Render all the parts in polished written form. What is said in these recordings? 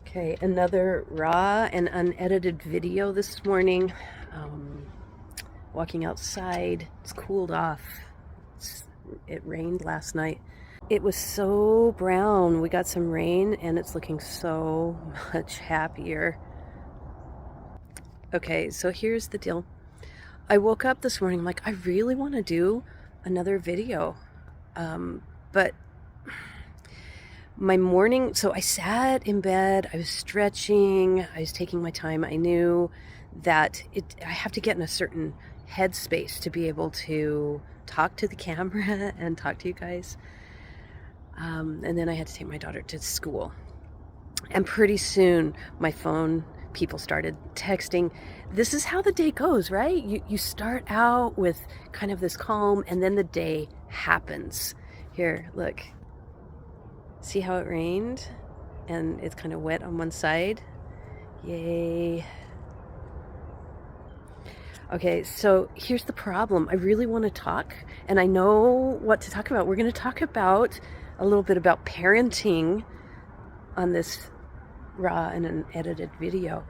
Okay, another raw and unedited video this morning. Walking outside, it's cooled off. It rained last night. It was so brown. We got some rain and it's looking so much happier. Okay, so here's the deal. I woke up this morning, I'm like, I really want to do another video. But my morning, so I sat in bed, I was stretching, I was taking my time. I knew that I have to get in a certain headspace to be able to talk to the camera and talk to you guys. And then I had to take my daughter to school. And pretty soon my phone, people started texting. This is how the day goes, right? You start out with kind of this calm and then the day happens. Here, look. See how it rained? And it's kind of wet on one side. Yay. Okay, so here's the problem. I really want to talk, and I know what to talk about. We're going to talk about a little bit about parenting on this raw and unedited video.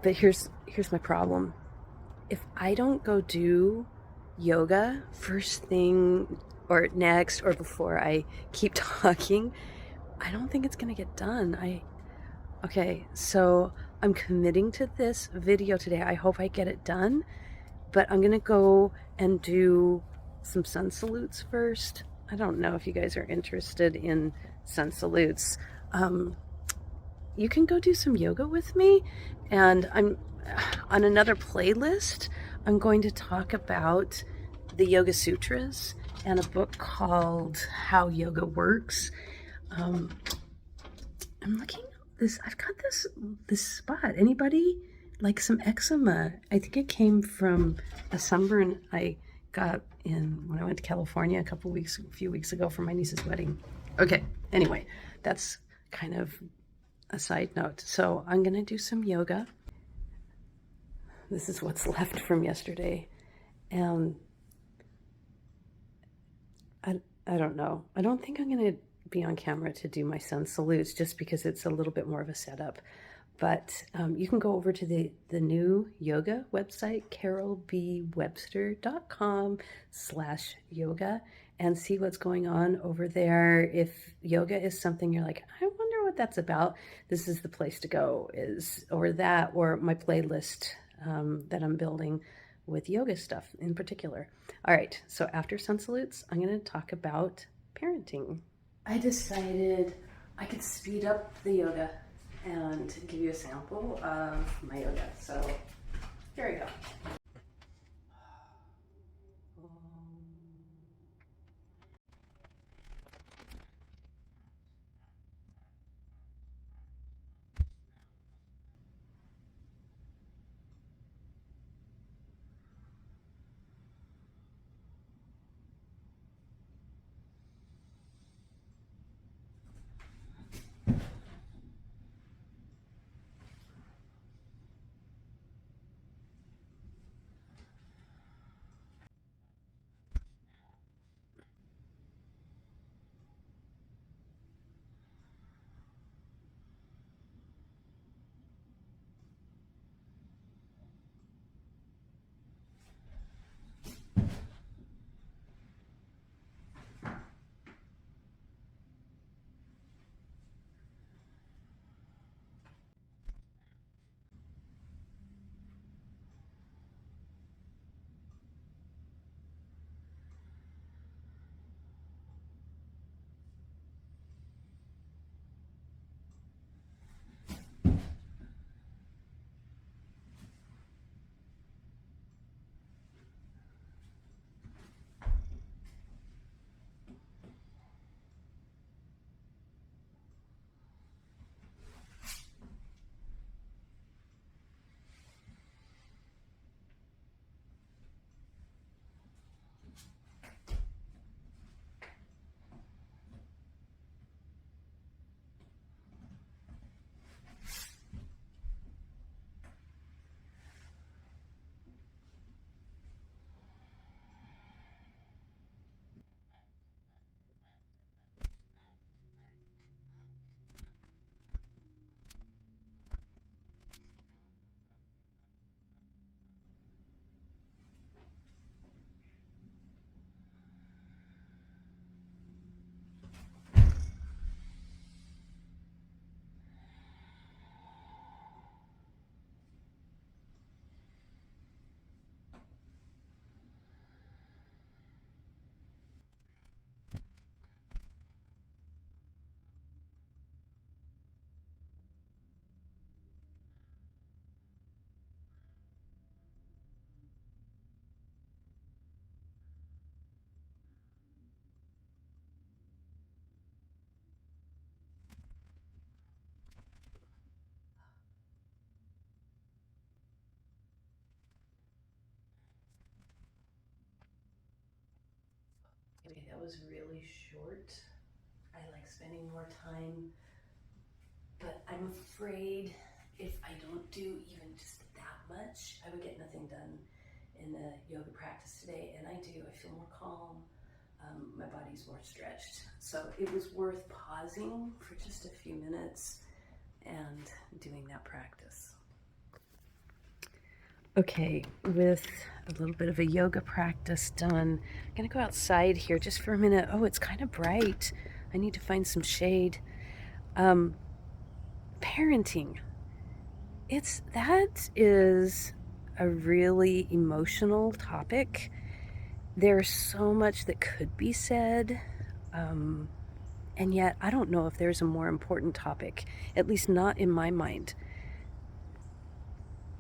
But here's my problem. If I don't go do yoga first thing or next or before I keep talking, I don't think it's gonna get done. Okay, so I'm committing to this video today. I hope I get it done, but I'm gonna go and do some sun salutes first. I don't know if you guys are interested in sun salutes. You can go do some yoga with me, and I'm on another playlist. I'm going to talk about the Yoga Sutras and a book called How Yoga Works. I'm looking at this. I've got this spot. Anybody like some eczema? I think it came from a sunburn I got when I went to California a few weeks ago for my niece's wedding. Okay. Anyway, that's kind of a side note. So I'm gonna do some yoga. This is what's left from yesterday, and I don't know. I don't think I'm gonna be on camera to do my sun salutes just because it's a little bit more of a setup. But you can go over to the new yoga website, carolbwebster.com/yoga, and see what's going on over there. If yoga is something you're like, I wonder what that's about, this is the place to go, or my playlist that I'm building with yoga stuff in particular. All right, so after sun salutes, I'm going to talk about parenting. I decided I could speed up the yoga and give you a sample of my yoga. So here we go. that was really short. I like spending more time, but I'm afraid if I don't do even just that much, I would get nothing done in the yoga practice today. And I do, I feel more calm. My body's more stretched. So it was worth pausing for just a few minutes and doing that practice. Okay, with a little bit of a yoga practice done, I'm gonna go outside here just for a minute. Oh, it's kind of bright. I need to find some shade. Parenting. That is a really emotional topic. There's so much that could be said, and yet I don't know if there's a more important topic, at least not in my mind.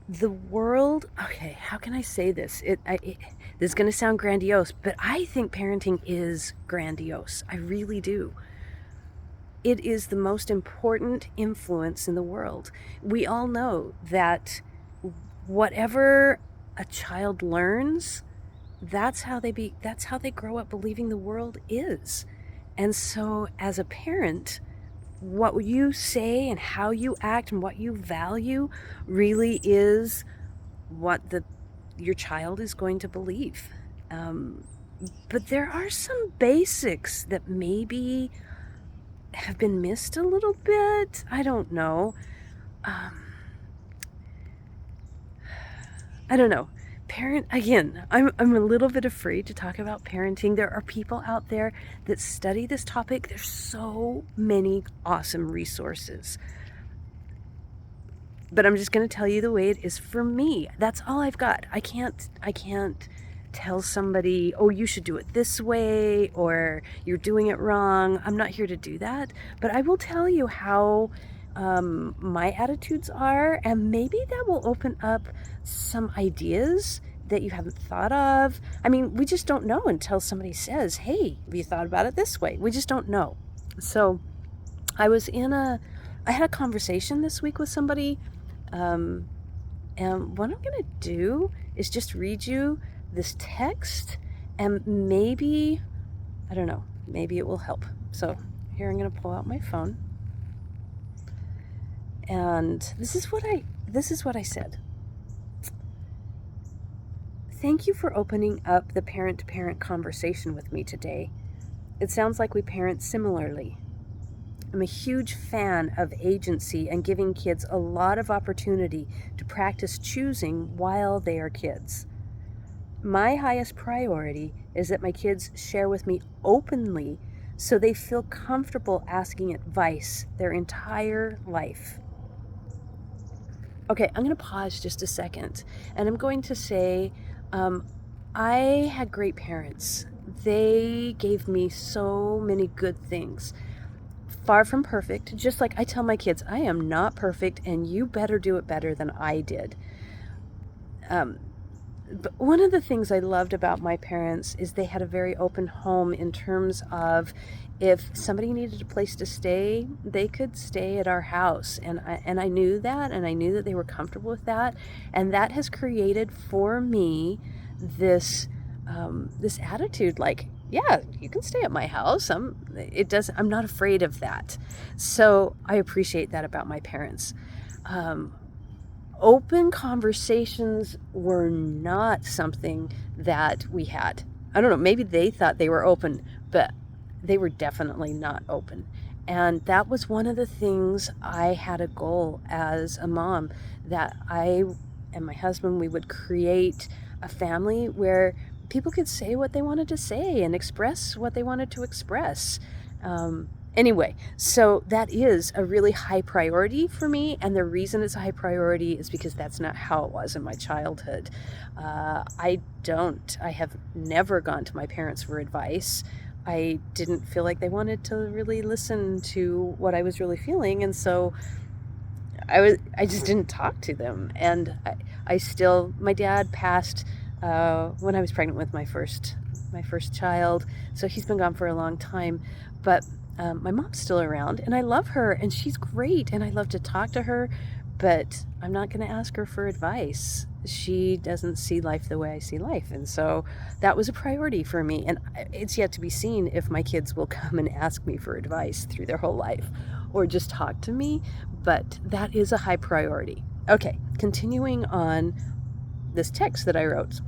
The world, okay, how can I say this? This is going to sound grandiose, but I think parenting is grandiose. I really do. It is the most important influence in the world. We all know that whatever a child learns, that's how they grow up believing the world is. And so as a parent, what you say and how you act and what you value really is what your child is going to believe. But there are some basics that maybe have been missed a little bit. I don't know. I don't know. Again, I'm a little bit afraid to talk about parenting. There are people out there that study this topic. There's so many awesome resources. But I'm just going to tell you the way it is for me. That's all I've got. I can't tell somebody, oh, you should do it this way, or you're doing it wrong. I'm not here to do that. But I will tell you how my attitudes are, and maybe that will open up some ideas that you haven't thought of. I mean, we just don't know until somebody says, hey, have you thought about it this way? We just don't know. So I had a conversation this week with somebody, and what I'm going to do is just read you this text, and maybe, I don't know, maybe it will help. So here I'm going to pull out my phone. And this is what I said. Thank you for opening up the parent-to-parent conversation with me today. It sounds like we parent similarly. I'm a huge fan of agency and giving kids a lot of opportunity to practice choosing while they are kids. My highest priority is that my kids share with me openly so they feel comfortable asking advice their entire life. Okay, I'm going to pause just a second, and I'm going to say I had great parents. They gave me so many good things. Far from perfect, just like I tell my kids, I am not perfect, and you better do it better than I did. But one of the things I loved about my parents is they had a very open home in terms of if somebody needed a place to stay, they could stay at our house. And I knew that, and I knew that they were comfortable with that. And that has created for me this attitude like, yeah, you can stay at my house. I'm not afraid of that. So I appreciate that about my parents. Open conversations were not something that we had. I don't know, maybe they thought they were open, but they were definitely not open. And that was one of the things I had a goal as a mom, that I and my husband, we would create a family where people could say what they wanted to say and express what they wanted to express. Anyway, so that is a really high priority for me, and the reason it's a high priority is because that's not how it was in my childhood. I have never gone to my parents for advice. I didn't feel like they wanted to really listen to what I was really feeling, and so I just didn't talk to them. And my dad passed when I was pregnant with my first child, so he's been gone for a long time, but my mom's still around, and I love her, and she's great, and I love to talk to her, but I'm not going to ask her for advice. She doesn't see life the way I see life. And so that was a priority for me. And it's yet to be seen if my kids will come and ask me for advice through their whole life or just talk to me. But that is a high priority. Okay, continuing on this text that I wrote.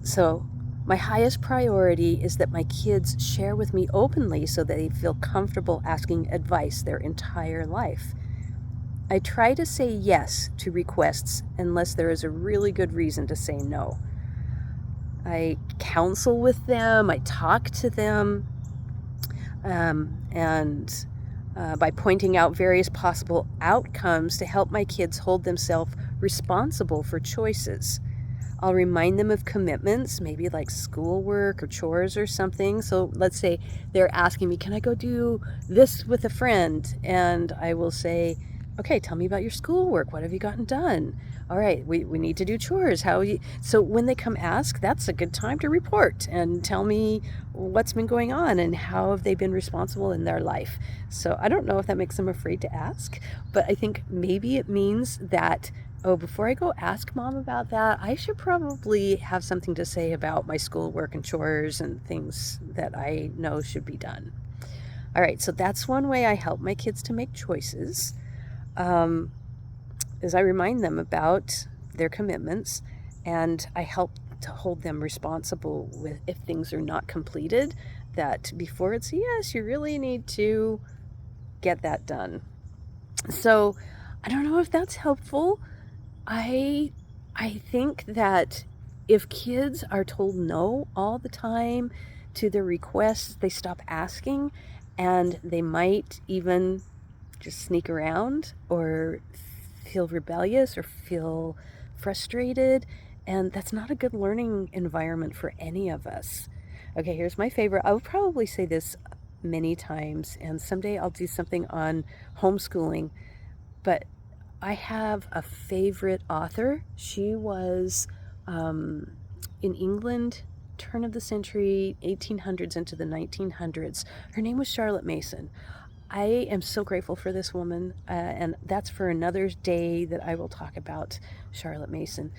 So my highest priority is that my kids share with me openly so they feel comfortable asking advice their entire life. I try to say yes to requests unless there is a really good reason to say no. I counsel with them, I talk to them, and by pointing out various possible outcomes to help my kids hold themselves responsible for choices. I'll remind them of commitments, maybe like schoolwork or chores or something. So let's say they're asking me, can I go do this with a friend? And I will say, okay, tell me about your schoolwork. What have you gotten done? All right, we need to do chores. How you? So when they come ask, that's a good time to report and tell me what's been going on and how have they been responsible in their life. So I don't know if that makes them afraid to ask, but I think maybe it means that, oh, before I go ask mom about that, I should probably have something to say about my schoolwork and chores and things that I know should be done. All right, so that's one way I help my kids to make choices, is I remind them about their commitments, and I help to hold them responsible with if things are not completed, that before it's a yes, you really need to get that done. So I don't know if that's helpful. I think that if kids are told no all the time to their requests, they stop asking, and they might even just sneak around or feel rebellious or feel frustrated, and that's not a good learning environment for any of us. Okay, here's my favorite. I would probably say this many times, and someday I'll do something on homeschooling, but I have a favorite author. She was in England, turn of the century, 1800s into the 1900s. Her name was Charlotte Mason. I am so grateful for this woman, and that's for another day that I will talk about Charlotte Mason.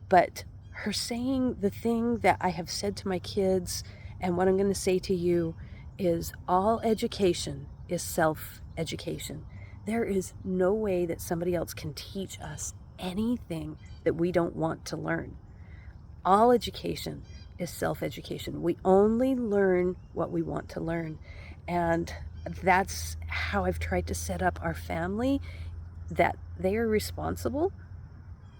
But her saying the thing that I have said to my kids and what I'm going to say to you is all education is self-education. There is no way that somebody else can teach us anything that we don't want to learn. All education is self-education. We only learn what we want to learn. And that's how I've tried to set up our family, that they are responsible.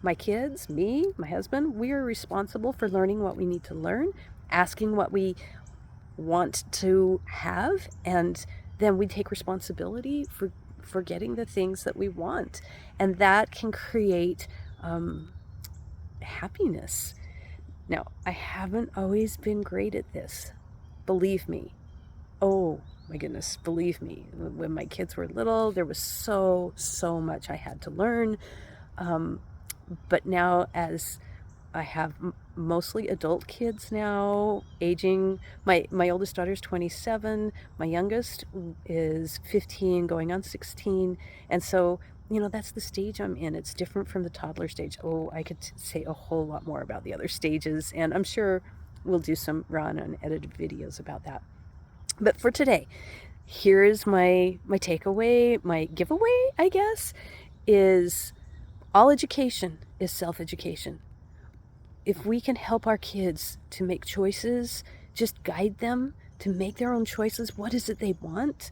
My kids, me, my husband, we are responsible for learning what we need to learn, asking what we want to have, and then we take responsibility for getting the things that we want. And that can create happiness. Now, I haven't always been great at this. Believe me. Oh my goodness, believe me. When my kids were little, there was so much I had to learn. But now, as I have mostly adult kids now, aging, my oldest daughter's 27, my youngest is 15, going on 16. And so, that's the stage I'm in. It's different from the toddler stage. Oh, I could say a whole lot more about the other stages, and I'm sure we'll do some raw and unedited videos about that. But for today, here is my takeaway, my giveaway, I guess, is all education is self-education. If we can help our kids to make choices, just guide them to make their own choices, what is it they want?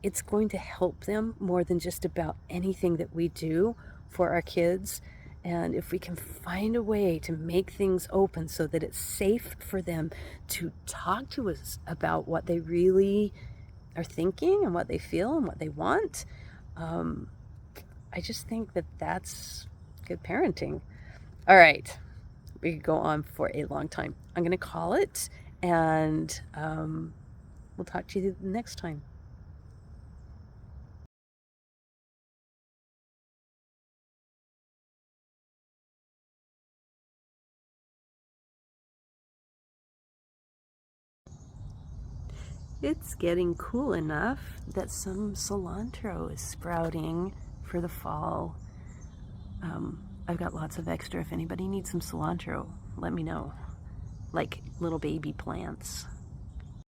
It's going to help them more than just about anything that we do for our kids. And if we can find a way to make things open so that it's safe for them to talk to us about what they really are thinking and what they feel and what they want, I just think that that's good parenting. All right, we could go on for a long time. I'm going to call it, and we'll talk to you next time. It's getting cool enough that some cilantro is sprouting for the fall. I've got lots of extra. If anybody needs some cilantro, let me know. Like little baby plants.